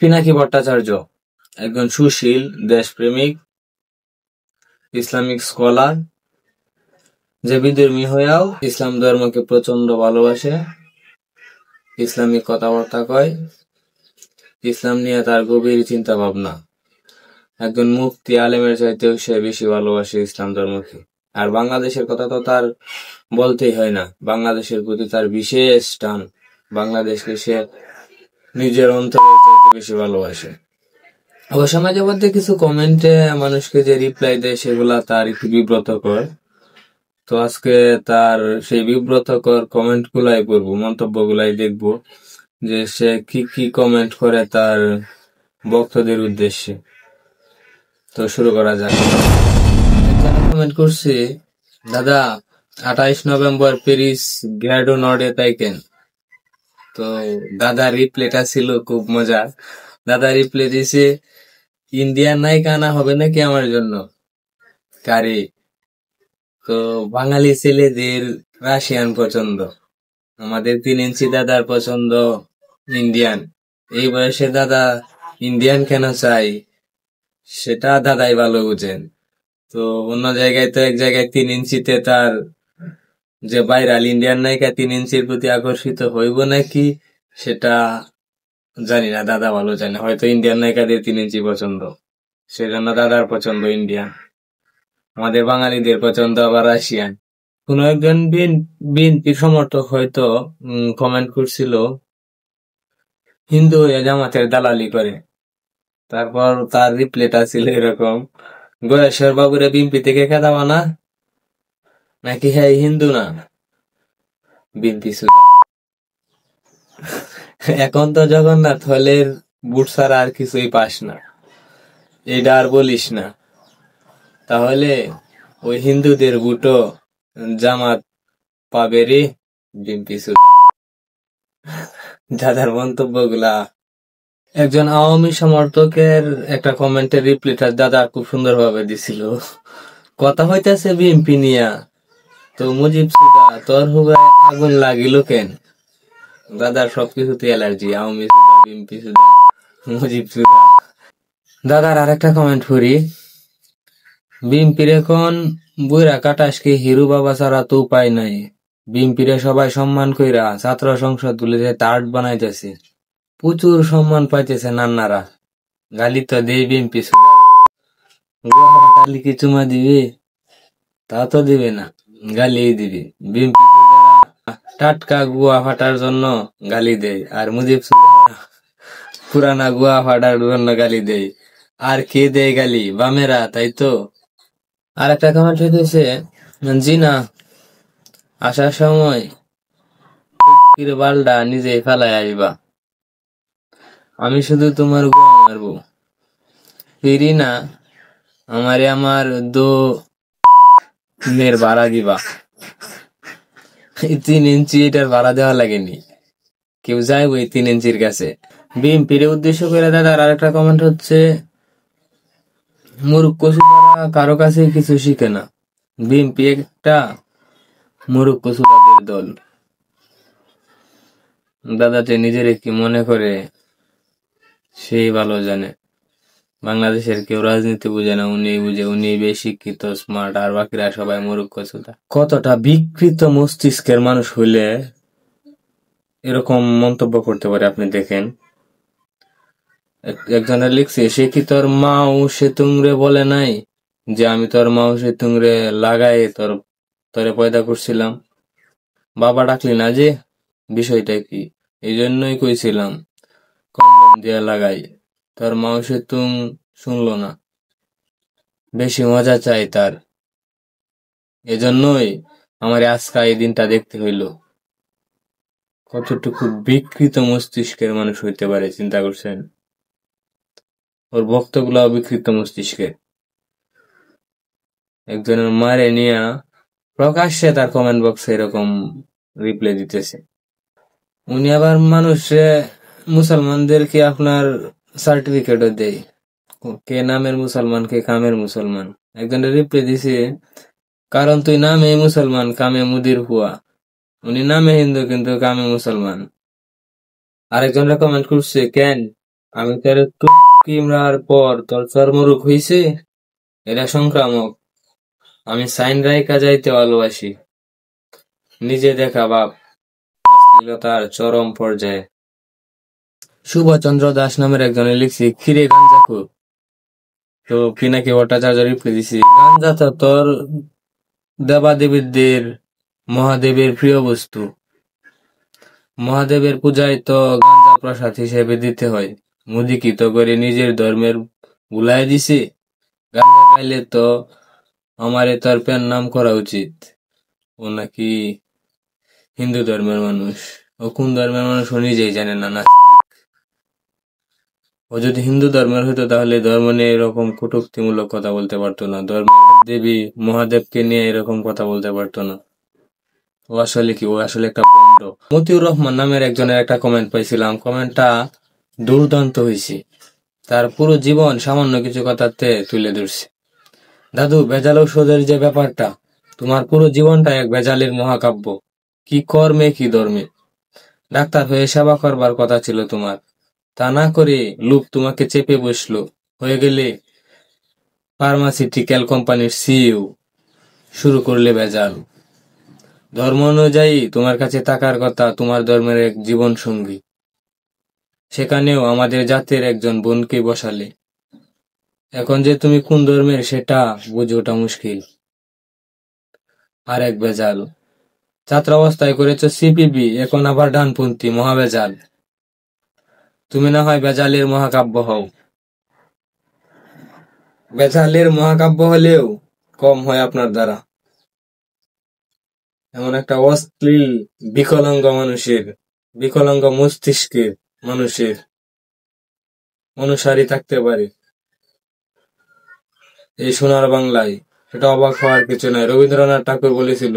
পিনাকি ভট্টাচার্য একজন সুশীল, দেশপ্রেমিক, Islamic scholar, যে বিধর্মী হয়েও ইসলাম ধর্মকে প্রচন্ড ভালোবাসে, ইসলামিক কথাবার্তা কয়, ইসলাম নিয়ে তার গভীর চিন্তা ভাবনা। একজন মুফতি আলেমের চাইতেও সে বেশি ভালোবাসে ইসলাম ধর্মকে। আর বাংলাদেশের কথা তো তার বলতেই হয় না, বাংলাদেশের প্রতি তার বিশেষ টান। বাংলাদেশকে সে নিজের অন্তরের চাইতে বেশি ভালোবাসে। অবশ্য মাঝে মধ্যে কিছু কমেন্টে মানুষকে যে রিপ্লাই দেয় সেগুলা তার একটু বিব্রতকর। তো আজকে তার সেই বিব্রতকর কমেন্ট গুলাই পড়বো, মন্তব্য গুলাই দেখবো যে সে কি কি কমেন্ট করে তার ভক্তদের উদ্দেশ্যে। তো শুরু করা যাক। কমেন্ট করছি, দাদা 28 নভেম্বর প্যারিস গ্যাডো নর্ডে তাইকেন। তো দাদা রিপ্লেটা ছিল খুব মজা। দাদা রিপ্লে দিছে, ইন্ডিয়ান নায়িকা আনা হবে নাকি আমার জন্য? কারে? তো বাঙালি ছেলেদের রাশিয়ান পছন্দ, আমাদের 3 ইঞ্চি দাদার পছন্দ ইন্ডিয়ান। এই বয়সে দাদা ইন্ডিয়ান কেন চাই সেটা দাদাই ভালো বুঝেন। তো অন্য জায়গায় তো এক জায়গায় 3 ইঞ্চিতে তার যে ভাইরাল ইন্ডিয়ান নায়িকা 3 ইঞ্চির প্রতি আকর্ষিত হইব নাকি সেটা জানি না, দাদা ভালো জানে। হয়তো ইন্ডিয়ান নায়িকাদের 3 ইঞ্চি পছন্দ, সেজন্য দাদার পছন্দ ইন্ডিয়ান। আমাদের বাঙালিদের পছন্দ আবার রাশিয়ান। কোন একজন বিএনপি সমর্থক হয়তো কমেন্ট করছিল, হিন্দু হয়ে জামাতের দালালি করে। তারপর তার রিপ্লেটা ছিল এরকম, গয়েশ্বর বাবুরে বিএনপি থেকে খেদাবা না নাকি হ্যাঁ হিন্দু না? বিএনপি সুদা। এখন তো জগন্নাথ হলের বুট ছাড়া আর কিছুই পাস না, এটা আর বলিস না। তাহলে ওই হিন্দুদের বুটও জামাত পাবে রে, বিএনপি সুদা। দাদার মন্তব্য গুলা। একজন আওয়ামী সমর্থকের একটা কমেন্টের রিপ্লাইটা দাদা খুব সুন্দর ভাবে দিছিল। কথা হইতেছে বিএনপি নিয়া, তো মুজিব সুদা তোর হুগায় আগুন লাগিল কেন? দাদার সবকিছুতে অ্যালার্জি, আওয়ামী সুদা, বিএনপি সুদা, মুজিব সুদা। দাদার আরেকটা কমেন্ট করি, বিএনপির এখন বুইরা কাটাসকে হিরু বাবা ছাড়া তো উপায় নাই। বিএনপিরে সবাই সম্মান কইরা ছাত্র সংসদ গুলিতে তার্ট বানাইতেছে, প্রচুর সম্মান পাইতেছে নান্নারা। গালি তো দেই বিএনপি সুদা। গালি কি চুমা দিবে? তা তো দিবে না, গালি দিবে। বিএনপি টাটকা গুয়া ফাটার জন্য গালি দেয়, আর মুজিব সুদা পুরানা গুয়া ফাটার জন্য গালি দেয়। আর কে দেয় গালি? বামেরা, তাই তো। আর একটা কমেন্ট হইতেছে, জি না, আসার সময় বালডা নিজে ফেলায় আসবা, আমি শুধু তোমার গুয়া মারবো, ফিরি না আমারে আমার দো নের ভাড়া দিবা। 3 ইঞ্চি এটার ভাড়া দেওয়া লাগেনি, কেউ যায় ওই 3 ইঞ্চির কাছে। বিএনপির উদ্দেশ্য করে দাদার আরেকটা কমেন্ট হচ্ছে, মূর্খ সুদারা কারো কাছে কিছু শিখে না, বিএনপি একটা মূর্খ সুদাদের দল। দাদাতে নিজের কি মনে করে সেই ভালো জানে। বাংলাদেশের কেউ রাজনীতি বুঝে না, উনি বুঝে, উনি বেশি শিক্ষিত, স্মার্ট, আর বাকিরা সবাই মূর্খ সুদা। কতটা বিকৃত মস্তিষ্কের মানুষ হইলে এরকম মন্তব্য করতে পারে আপনি দেখেন। একজনের লিখছে, সে কি তোর মাও সেতুংরে বলে নাই যে আমি তোর মাও সেতুংরে লাগাই তোরে পয়দা করছিলাম? বাবা ডাকলি না যে, বিষয়টা কি? এই জন্যই কইছিলাম কন্ডম দিয়ে লাগাই, তোর মাও সেতুং শুনলো না, বেশি মজা চাই তার, এজন্যই আমার আজকা এই দিনটা দেখতে হইল। কতটুকু বিকৃত মস্তিষ্কের মানুষ হইতে পারে চিন্তা করছেন? ওর বক্তগুলা বিকৃত মস্তিষ্কের। একজনের মারে নিয়া প্রকাশ্যে তার কমেন্ট বক্সে এরকম রিপ্লাই দিতেছে। উনি আবার মানুষে মুসলমানদেরকে আপনার সার্টিফিকেটও দেয়, কে নামের মুসলমান কে কামের মুসলমান। একজনের রিপ্লাই দিছে, কারণ তুই নামে মুসলমান কামে মুদির হুয়া। উনি নামে হিন্দু কিন্তু কামে মুসলমান। আরেকজনরা কমেন্ট করছে, কেন আমি তোর কিমরার পর তোর চর্মরোগ হইছে, এটা সংক্রামক। আমি সাইন রাইকা যাইতে ভালোবাসি। নিজে দেখা বাপ, অশ্লীলতার চরম পর্যায়ে। শুভচন্দ্র দাস নামের একজনে লিখছি, কিরে গাঞ্জাখোর, তো পিনাকি ভট্টাচার্য রিপ্লাই দিছি, গাঞ্জা তো তোর দেবাদেবীদের মহাদেবের প্রিয় বস্তু। মহাদেবের পূজায় তো গাঞ্জা প্রসাদ হিসেবে দিতে হয়। মুদি কি তো করে নিজের ধর্মের ভুলাই দিছে? গাঞ্জা খাইলে তো আমারে তার পেন নাম করা উচিত। ও নাকি হিন্দু ধর্মের মানুষ। ও কোন ধর্মের মানুষ ও নিজেই জানে না। ও যদি হিন্দু ধর্মের হইতো তাহলে ধর্ম নিয়ে এরকম কটূক্তিমূলক কথা বলতে পারতো না। ধর্মের দেবী মহাদেবকে নিয়ে এরকম কথা বলতে পারতো না। ও আসলে কি? ও আসলে একটা ভণ্ড। মতিউর রহমান নামের একজনের একটা কমেন্ট পাইছিলাম। কমেন্টটা দুর্দান্ত হয়েছে। তার পুরো জীবন সামান্য কিছু কথাতে তুলে ধরছে। দাদু, ভেজাল ঔষধের যে ব্যাপারটা, তোমার পুরো জীবনটা এক ভেজালের মহাকাব্য। কি কর্মে কি ধর্মে। ডাক্তার হয়ে সেবা করবার কথা ছিল তোমার, তা না করে লোভ তোমাকে চেপে বসলো, হয়ে গেলে ফার্মাসিউটিক্যাল কোম্পানির সিইও, শুরু করলে ভেজাল। ধর্ম অনুযায়ী তোমার কাছে থাকার কথা তোমার ধর্মের এক জীবন সঙ্গী, সেখানেও আমাদের জাতের একজন বোনকে বসালে। এখন যে তুমি কোন ধর্মের সেটা বুঝে ওঠা মুশকিল। আর এক ভেজাল, ছাত্রাবস্থায় করেছ সিপিবি, এখন আবার ডানপন্থী, মহাভেজাল। তুমি না হয় ভেজালের মহাকাব্য হও। ভেজালের মহাকাব্য হলেও কম হয় আপনার দ্বারা। এমন একটা অশ্লীল বিকলাঙ্গ মানুষের, বিকলাঙ্গ মস্তিষ্কের মানুষের অনুসারী থাকতে পারে এই সোনার বাংলায়, এটা অবাক হওয়ার কিছু নয়। রবীন্দ্রনাথ ঠাকুর বলেছিল,